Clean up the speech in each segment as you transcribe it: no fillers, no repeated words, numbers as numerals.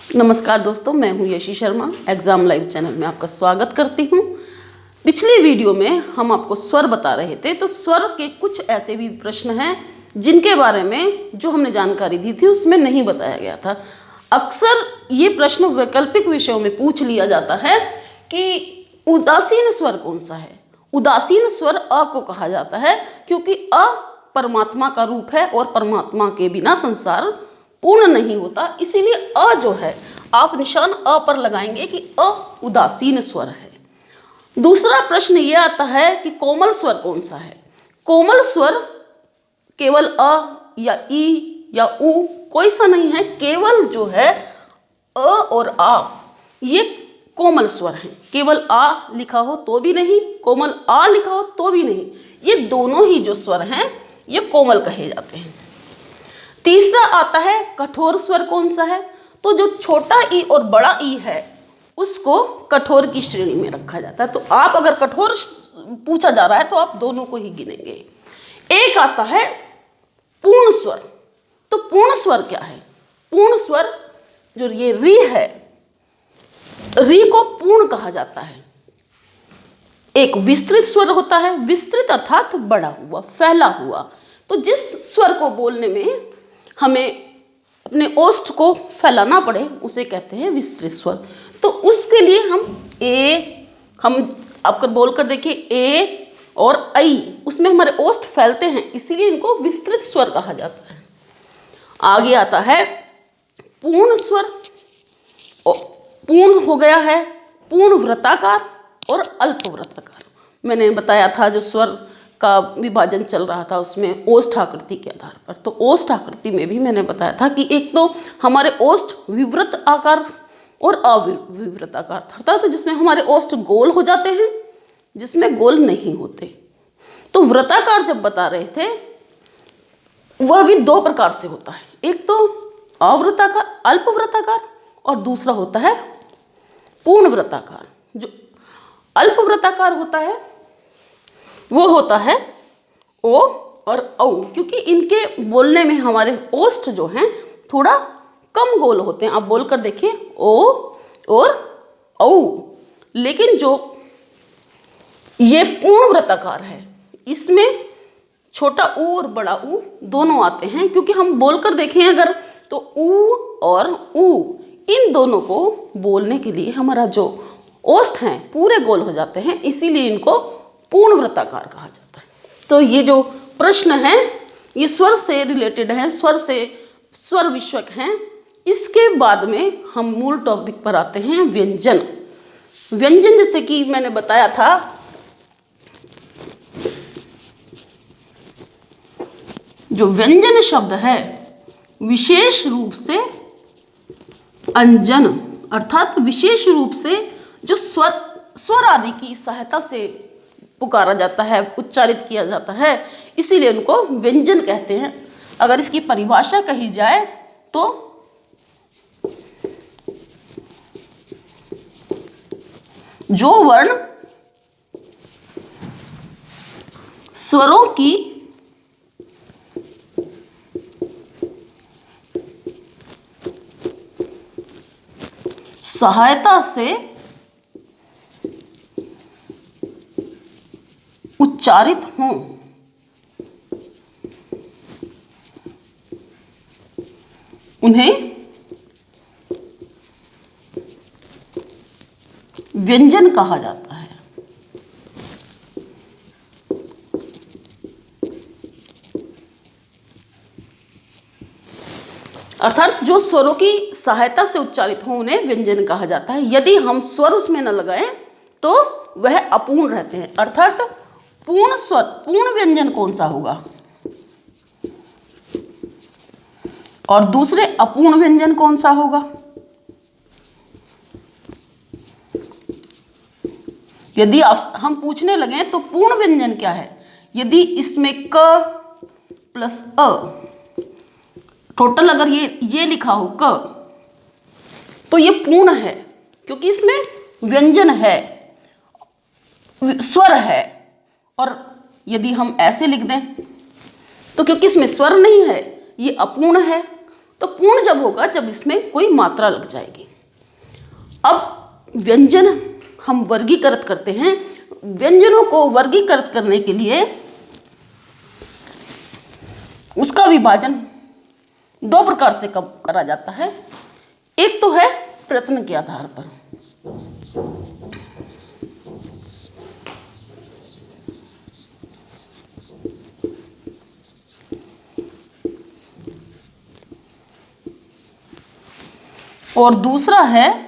नमस्कार दोस्तों, मैं हूं Yeshi Sharma. Exam live channel में आपका स्वागत करती हूं। पिछले वीडियो में हम आपको स्वर बता रहे थे, तो स्वर के कुछ ऐसे भी प्रश्न हैं जिनके बारे में जो हमने जानकारी दी थी उसमें नहीं बताया गया था। अक्सर ये प्रश्न वैकल्पिक विषयों में पूछ लिया जाता है कि उदासीन स्वर कौन सा है। उदासीन स्वर अ को कहा जाता है, क्योंकि अ परमात्मा का रूप है और परमात्मा के बिना संसार पूर्ण नहीं होता। इसीलिए अ जो है, आप निशान अ पर लगाएंगे कि अ उदासीन स्वर है। दूसरा प्रश्न ये आता है कि कोमल स्वर कौन सा है। कोमल स्वर केवल अ या ई या उ कोई सा नहीं है, केवल जो है अ और आ ये कोमल स्वर हैं। केवल आ लिखा हो तो भी नहीं, कोमल आ लिखा हो तो भी नहीं, ये दोनों ही जो स्वर हैं ये कोमल कहे जाते हैं। तीसरा आता है कठोर स्वर कौन सा है। तो जो छोटा ई और बड़ा ई है उसको कठोर की श्रेणी में रखा जाता है। तो आप अगर कठोर पूछा जा रहा है तो आप दोनों को ही गिनेंगे। एक आता है पूर्ण स्वर। तो पूर्ण स्वर क्या है? पूर्ण स्वर जो ये री है, री को पूर्ण कहा जाता है। एक विस्तृत स्वर होता है, विस्तृत अर्थात बड़ा हुआ, फैला हुआ। तो जिस स्वर को बोलने में हमें अपने ओष्ठ को फैलाना पड़े उसे कहते हैं विस्तृत स्वर। तो उसके लिए हम आपको बोलकर देखिए ए और आई, उसमें हमारे ओष्ठ फैलते हैं, इसीलिए इनको विस्तृत स्वर कहा जाता है। आगे आता है पूर्ण स्वर। पूर्ण हो गया है पूर्ण वृत्ताकार और अल्प वृत्ताकार। मैंने बताया था जो स्वर का विभाजन चल रहा था उसमें ओष्ठ आकृति के आधार पर। तो ओष्ठ आकृति में भी मैंने बताया था कि एक तो हमारे ओष्ठ विवृत आकार और अविवृत आकार, अर्थात जिसमें हमारे ओष्ठ गोल हो जाते हैं, जिसमें गोल नहीं होते। तो वृत्ताकार जब बता रहे थे वह भी दो प्रकार से होता है, एक तो अवृत्ताकार अल्प वृत्ताकार और दूसरा होता है पूर्ण वृत्ताकार। जो अल्प वृत्ताकार होता है वो होता है ओ और औ, क्योंकि इनके बोलने में हमारे ओष्ठ जो हैं थोड़ा कम गोल होते हैं। आप बोलकर देखिए ओ और औ। लेकिन जो ये पूर्ण वृत्ताकार है इसमें छोटा ऊ और बड़ा ऊ दोनों आते हैं, क्योंकि हम बोलकर देखें अगर तो ऊ और ऊ इन दोनों को बोलने के लिए हमारा जो ओष्ठ हैं पूरे गोल हो जाते हैं, इसीलिए इनको पूर्ण वृत्ताकार कहा जाता है। तो ये जो प्रश्न हैं ये स्वर से रिलेटेड हैं, स्वर विषयक हैं। इसके बाद में हम मूल टॉपिक पर आते हैं, व्यंजन। व्यंजन जैसे कि मैंने बताया था जो व्यंजन शब्द है विशेष रूप से अंजन, अर्थात विशेष रूप से जो स्वर आदि की सहायता से पुकारा जाता है, उच्चारित किया जाता है, इसीलिए उनको व्यंजन कहते हैं। अगर इसकी परिभाषा कही जाए तो जो वर्ण स्वरों की सहायता से उच्चारित हों उन्हें व्यंजन कहा जाता है। अर्थात जो स्वरों की सहायता से उच्चारित हो उन्हें व्यंजन कहा जाता है। यदि हम स्वर उसमें न लगाएं तो वह अपूर्ण रहते हैं। अर्थात पूर्ण स्वर, पूर्ण व्यंजन कौन सा होगा और दूसरे अपूर्ण व्यंजन कौन सा होगा। यदि हम पूछने लगे तो पूर्ण व्यंजन क्या है, यदि इसमें क प्लस अ टोटल अगर ये लिखा हो क, तो ये पूर्ण है, क्योंकि इसमें व्यंजन है, स्वर है। और यदि हम ऐसे लिख दें तो क्योंकि इसमें स्वर नहीं है ये अपूर्ण है। तो पूर्ण जब होगा जब इसमें कोई मात्रा लग जाएगी। अब व्यंजन हम वर्गीकृत करते हैं। व्यंजनों को वर्गीकृत करने के लिए उसका विभाजन दो प्रकार से करा जाता है। एक तो है प्रयत्न के आधार पर, और दूसरा है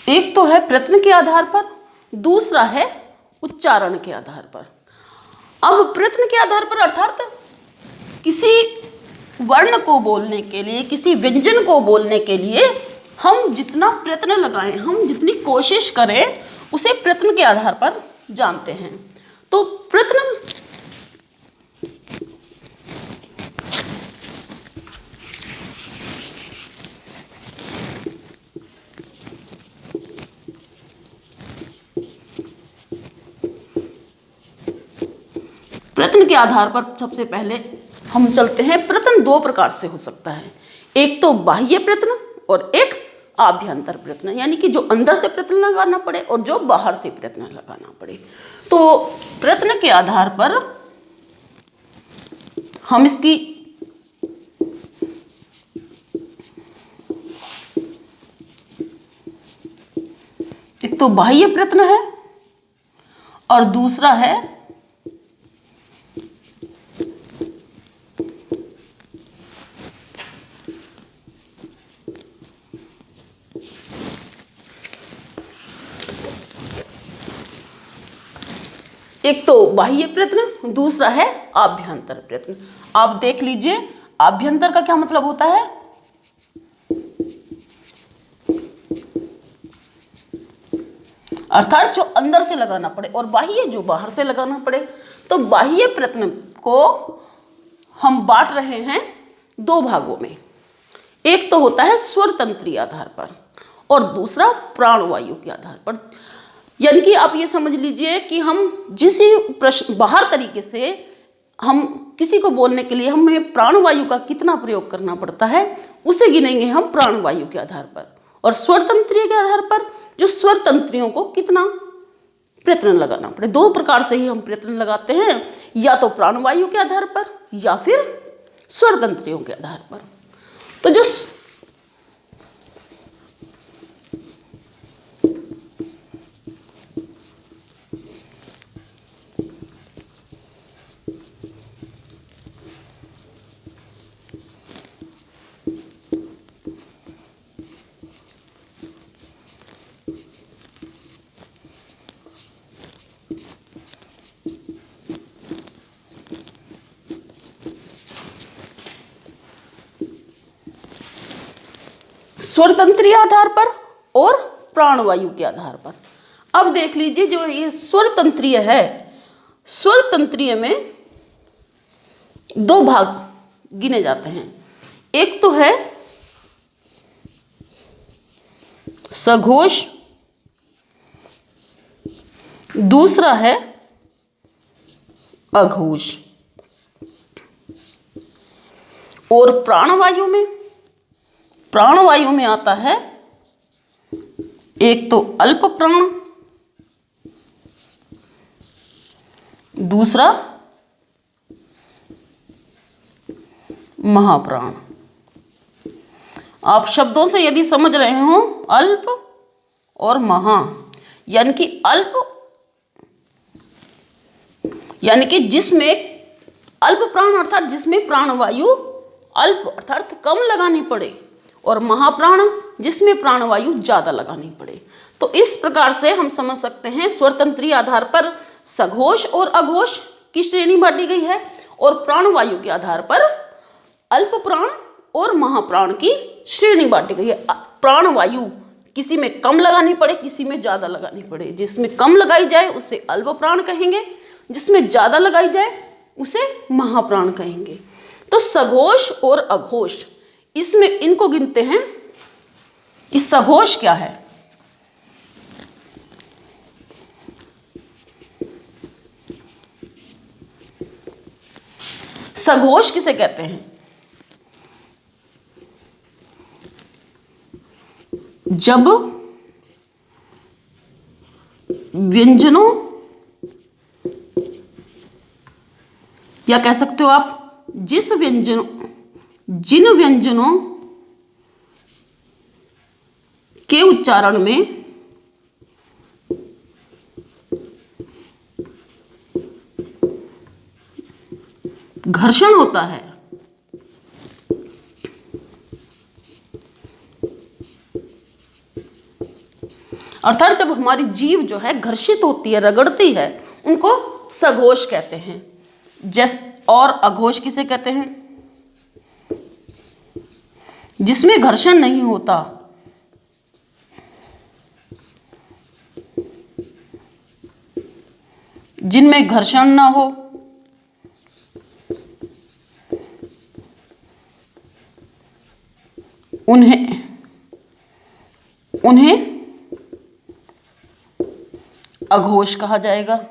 एक तो है प्रयत्न के आधार पर, दूसरा है उच्चारण के आधार पर। अब प्रयत्न के आधार पर अर्थात किसी वर्ण को बोलने के लिए, किसी व्यंजन को बोलने के लिए हम जितना प्रयत्न लगाएं, हम जितनी कोशिश करें, उसे प्रयत्न के आधार पर जानते हैं। तो प्रयत्न प्रयत्न के आधार पर सबसे पहले हम चलते हैं। प्रयत्न दो प्रकार से हो सकता है, एक तो बाह्य प्रयत्न और एक आभ्यंतर प्रयत्न, यानी कि जो अंदर से प्रयत्न लगाना पड़े और जो बाहर से प्रयत्न लगाना पड़े। तो प्रयत्न के आधार पर हम इसकी एक तो बाह्य प्रयत्न है और दूसरा है बाह्य प्रयत्न, दूसरा है आभ्यंतर प्रयत्न। आप देख लीजिए आभ्यंतर का क्या मतलब होता है। अर्थात जो अंदर से लगाना पड़े और बाह्य जो बाहर से लगाना पड़े। तो बाह्य प्रयत्न को हम बांट रहे हैं दो भागों में। एक तो होता है स्वर तंत्री आधार पर और दूसरा प्राणवायु के आधार पर। यानी कि आप ये समझ लीजिए कि हम जिस प्रश्न बाहर तरीके से हम किसी को बोलने के लिए हमें प्राणवायु का कितना प्रयोग करना पड़ता है, उसे गिनेंगे हम प्राणवायु के आधार पर। और स्वर तंत्रियों के आधार पर जो स्वर तंत्रियों को कितना प्रयत्न लगाना पड़े। दो प्रकार से ही हम प्रयत्न लगाते हैं, या तो प्राणवायु के आधार पर या फिर स्वर तंत्रियों के आधार पर। तो जो स्वर तंत्रीय आधार पर और प्राणवायु के आधार पर। अब देख लीजिए जो ये स्वर तंत्रीय है, स्वर तंत्रीय में दो भाग गिने जाते हैं। एक तो है सघोष, दूसरा है अघोष। और प्राणवायु में आता है एक तो अल्प प्राण, दूसरा महाप्राण। आप शब्दों से यदि समझ रहे हो अल्प और महा, यानी कि अल्प यानी कि जिसमें अल्प प्राण अर्थात जिसमें प्राणवायु अल्प अर्थात कम लगानी पड़े, और महाप्राण जिसमें प्राणवायु ज्यादा लगानी पड़े। तो इस प्रकार से हम समझ सकते हैं स्वर तंत्रीय आधार पर सघोष और अघोष की श्रेणी बांटी गई है, और प्राणवायु के आधार पर अल्प प्राण और महाप्राण की श्रेणी बांटी गई है। प्राणवायु किसी में कम लगानी पड़े, किसी में ज्यादा लगानी पड़े। जिसमें कम लगाई जाए उसे अल्प प्राण कहेंगे, जिसमें ज्यादा लगाई जाए उसे महाप्राण कहेंगे। तो सघोष और अघोष इसमें इनको गिनते हैं। इस सघोष क्या है? सघोष किसे कहते हैं? जब व्यंजनों, या कह सकते हो आप जिन व्यंजनों के उच्चारण में घर्षण होता है, अर्थात जब हमारी जीभ जो है घर्षित होती है, रगड़ती है, उनको सघोष कहते हैं। और अघोष किसे कहते हैं? जिसमें घर्षण नहीं होता, जिनमें घर्षण ना हो, उन्हें अघोष कहा जाएगा।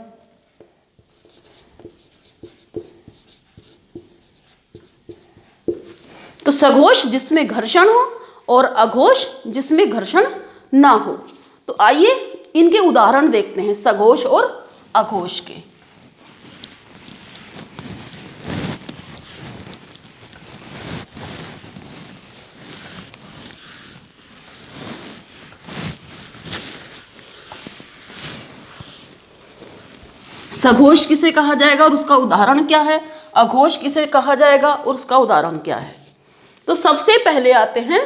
तो सघोष जिसमें घर्षण हो और अघोष जिसमें घर्षण ना हो। तो आइए इनके उदाहरण देखते हैं, सघोष और अघोष के। सघोष किसे कहा जाएगा और उसका उदाहरण क्या है? अघोष किसे कहा जाएगा और उसका उदाहरण क्या है? तो सबसे पहले आते हैं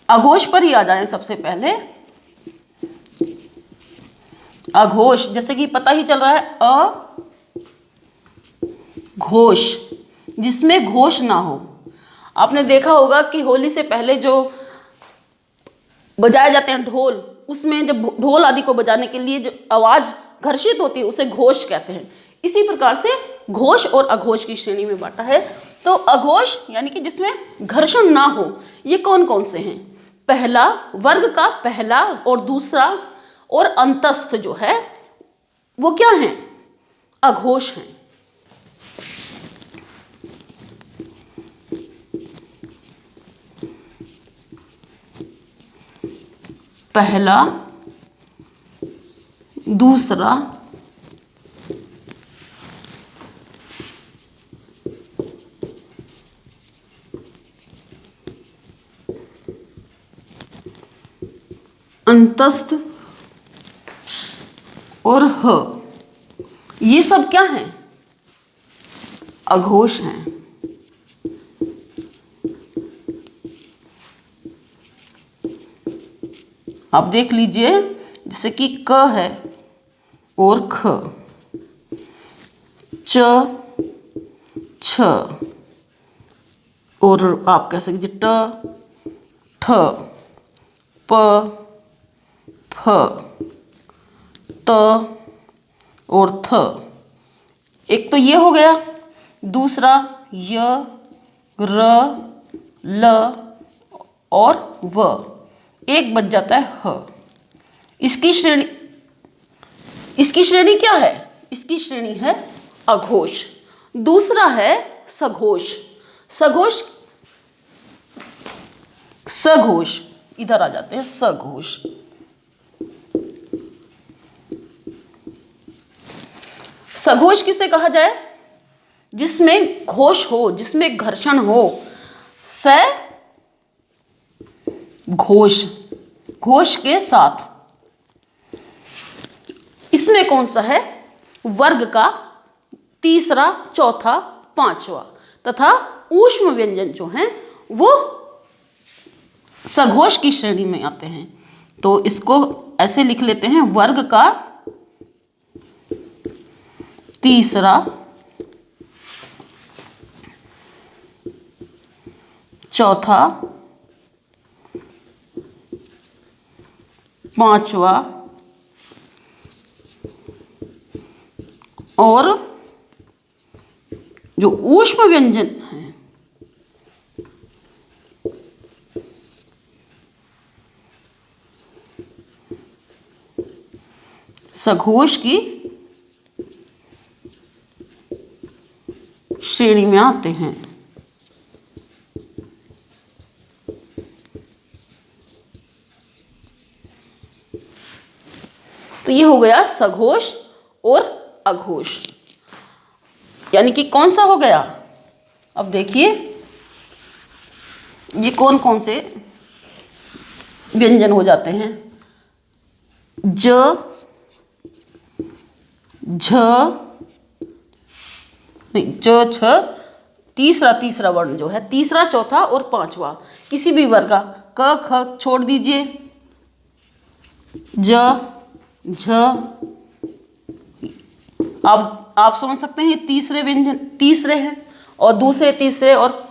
अघोष पर ही आ जाएं। सबसे पहले अघोष, जैसे कि पता ही चल रहा है, अघोष जिसमें घोष ना हो। आपने देखा होगा कि होली से पहले जो बजाए जाते हैं ढोल, उसमें जब ढोल आदि को बजाने के लिए जो आवाज घर्षित होती है उसे घोष कहते हैं। इसी प्रकार से घोष और अघोष की श्रेणी में बांटा है। तो अघोष यानी कि जिसमें घर्षण ना हो, ये कौन कौन से हैं? पहला, वर्ग का पहला और दूसरा और अंतस्थ जो है वो क्या हैं? अघोष हैं। पहला, दूसरा, अंतस्थ और ह, ये सब क्या हैं? अघोष हैं। आप देख लीजिए, जैसे कि क है और ख, च, छ, और आप कह सकते ट, ठ, प, फ, त और थ। एक तो ये हो गया, दूसरा य, र, ल और व, एक बच जाता है ह। इसकी श्रेणी क्या है? इसकी श्रेणी है अघोष। दूसरा है सघोष। सघोष इधर आ जाते हैं। सघोष सघोष किसे कहा जाए? जिसमें घोष हो, जिसमें घर्षण हो। स घोष, घोष के साथ। इसमें कौन सा है? वर्ग का तीसरा, चौथा, पांचवा तथा ऊष्म व्यंजन जो हैं वो सघोष की श्रेणी में आते हैं। तो इसको ऐसे लिख लेते हैं, वर्ग का तीसरा, चौथा, पांचवा और जो ऊष्म व्यंजन हैं सघोष की श्रेणी में आते हैं। तो ये हो गया सघोष और अघोष, यानी कि कौन सा हो गया। अब देखिए ये कौन कौन से व्यंजन हो जाते हैं। ज, झ, नहीं ज, छ, तीसरा वर्ण जो है, तीसरा, चौथा और पांचवा किसी भी वर्ग का, क, ख छोड़ दीजिए, ज, झ। अब आप समझ सकते हैं तीसरे व्यंजन तीसरे हैं और दूसरे तीसरे और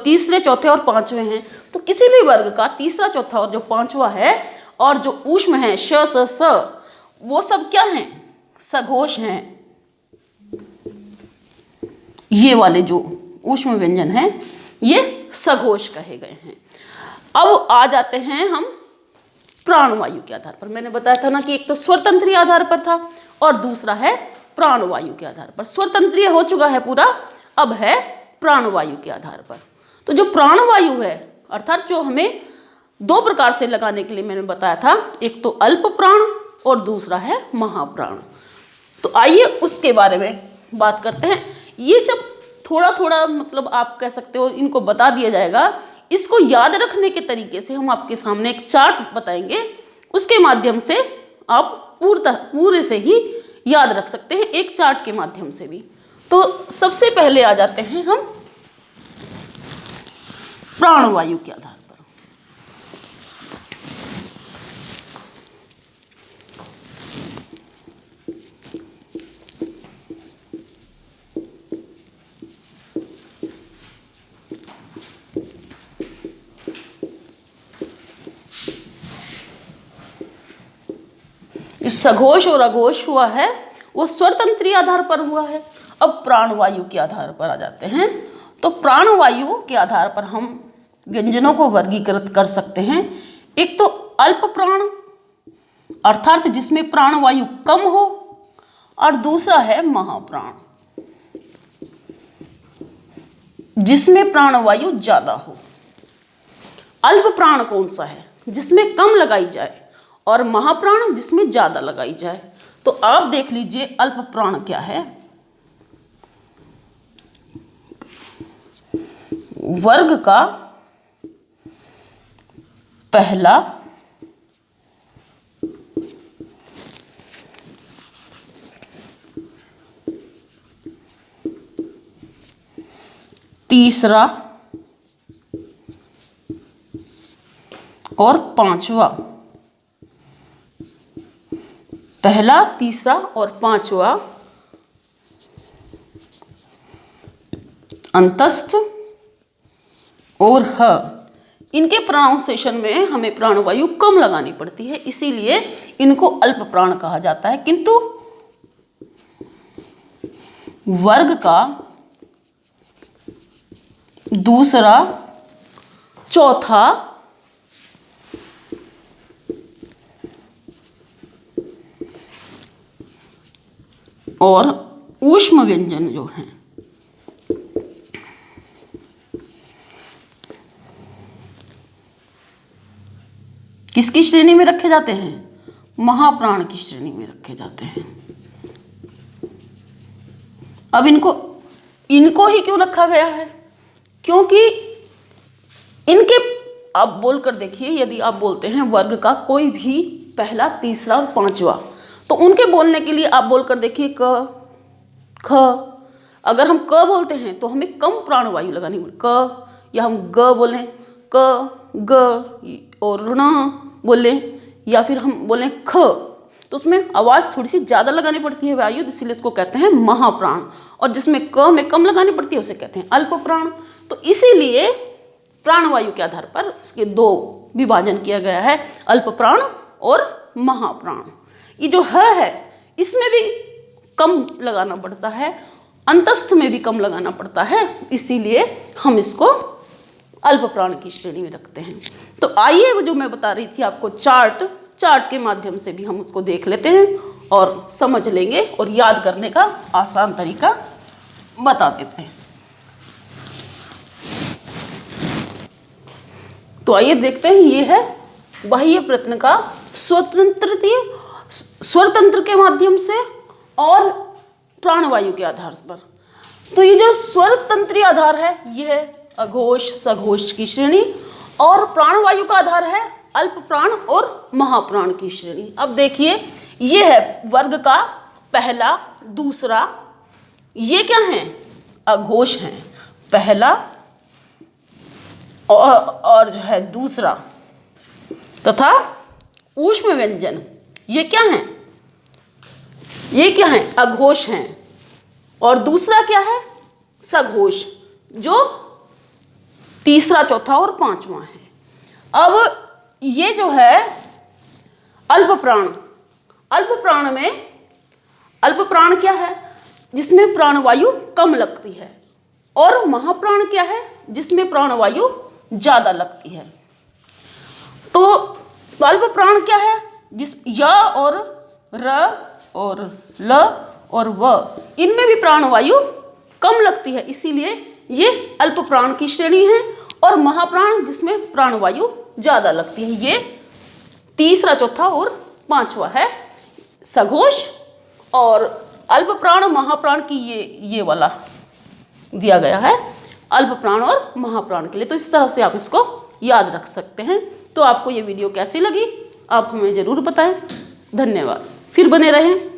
तीसरे, चौथे और पांचवें हैं। तो किसी भी वर्ग का तीसरा, चौथा और जो पांचवा है और जो ऊष्म है श, स, स, वो सब क्या हैं, सघोष हैं। ये वाले जो ऊष्म व्यंजन हैं ये सघोष कहे गए हैं। अब आ जाते हैं हम प्राणवायु के आधार पर। मैंने बताया था ना कि एक तो स्वरतंत्रीय आधार पर था और दूसरा है प्राणवायु के आधार पर। स्वरतंत्रीय हो चुका है पूरा, अब है प्राणवायु के आधार पर। तो जो प्राणवायु है अर्थात जो हमें दो प्रकार से लगाने के लिए मैंने बताया था, एक तो अल्प प्राण और दूसरा है महाप्राण। तो आइए उसके बारे में बात करते हैं। ये जब थोड़ा थोड़ा मतलब आप कह सकते हो इनको बता दिया जाएगा, इसको याद रखने के तरीके से हम आपके सामने एक चार्ट बताएंगे, उसके माध्यम से आप पूरे से ही याद रख सकते हैं, एक चार्ट के माध्यम से भी। तो सबसे पहले आ जाते हैं हम प्राणवायु के आधार पर। सघोष और अघोष हुआ है वो स्वरतंत्रीय आधार पर हुआ है। अब प्राणवायु के आधार पर आ जाते हैं। तो प्राणवायु के आधार पर हम व्यंजनों को वर्गीकृत कर सकते हैं। एक तो अल्प प्राण अर्थात जिसमें प्राणवायु कम हो, और दूसरा है महाप्राण जिसमें प्राणवायु ज्यादा हो। अल्प प्राण कौन सा है, जिसमें कम लगाई जाए, और महाप्राण जिसमें ज्यादा लगाई जाए। तो आप देख लीजिए अल्प प्राण क्या है। वर्ग का पहला, तीसरा और पांचवा, पहला, तीसरा और पांचवा अंतस्थ और ह, इनके प्रोनाउंसिएशन में हमें प्राणवायु कम लगानी पड़ती है, इसीलिए इनको अल्प प्राण कहा जाता है। किंतु वर्ग का दूसरा, चौथा और ऊष्म व्यंजन जो हैं किसकी श्रेणी में रखे जाते हैं, महाप्राण की श्रेणी में रखे जाते हैं। अब इनको ही क्यों रखा गया है, क्योंकि इनके, आप बोलकर देखिए, यदि आप बोलते हैं वर्ग का कोई भी पहला, तीसरा और पांचवा, तो उनके बोलने के लिए आप बोलकर देखिए क, ख। अगर हम क बोलते हैं तो हमें कम प्राणवायु लगानी पड़ेगी, क, या हम ग बोलें क, ग और ण बोलें, या फिर हम बोलें ख, तो उसमें आवाज़ थोड़ी सी ज़्यादा लगानी पड़ती है वायु, इसीलिए उसको कहते हैं महाप्राण। और जिसमें क में कम लगानी पड़ती है उसे कहते हैं अल्प प्राण। तो इसीलिए प्राणवायु के आधार पर इसके दो विभाजन किया गया है, अल्प प्राण और महाप्राण। ये जो है इसमें भी कम लगाना पड़ता है, अंतस्थ में भी कम लगाना पड़ता है, इसीलिए हम इसको अल्प प्राण की श्रेणी में रखते हैं। तो आइए वो जो मैं बता रही थी आपको चार्ट के माध्यम से भी हम उसको देख लेते हैं और समझ लेंगे और याद करने का आसान तरीका बता देते हैं। तो आइए देखते हैं, ये है बाह्य प्रयत्न का स्वरतंत्र के माध्यम से और प्राणवायु के आधार पर। तो ये जो स्वरतंत्रीय आधार है ये है अघोष सघोष की श्रेणी, और प्राणवायु का आधार है अल्प प्राण और महाप्राण की श्रेणी। अब देखिए, ये है वर्ग का पहला दूसरा, ये क्या है अघोष है पहला और जो है दूसरा, तथा ऊष्म व्यंजन ये क्या है, ये क्या है अघोष हैं, और दूसरा क्या है सघोष, जो तीसरा चौथा और पांचवा है। अब ये जो है अल्प प्राण, अल्प प्राण में अल्प प्राण क्या है जिसमें प्राणवायु कम लगती है, और महाप्राण क्या है जिसमें प्राणवायु ज्यादा लगती है। तो अल्प प्राण क्या है जिस य और र और ल और व इनमें भी प्राणवायु कम लगती है, इसीलिए ये अल्प प्राण की श्रेणी है। और महाप्राण जिसमें प्राणवायु ज्यादा लगती है, ये तीसरा चौथा और पांचवा है सघोष, और अल्प प्राण महाप्राण की ये वाला दिया गया है अल्प प्राण और महाप्राण के लिए। तो इस तरह से आप इसको याद रख सकते हैं। तो आपको ये वीडियो कैसी लगी आप हमें ज़रूर बताएं। धन्यवाद, फिर बने रहें।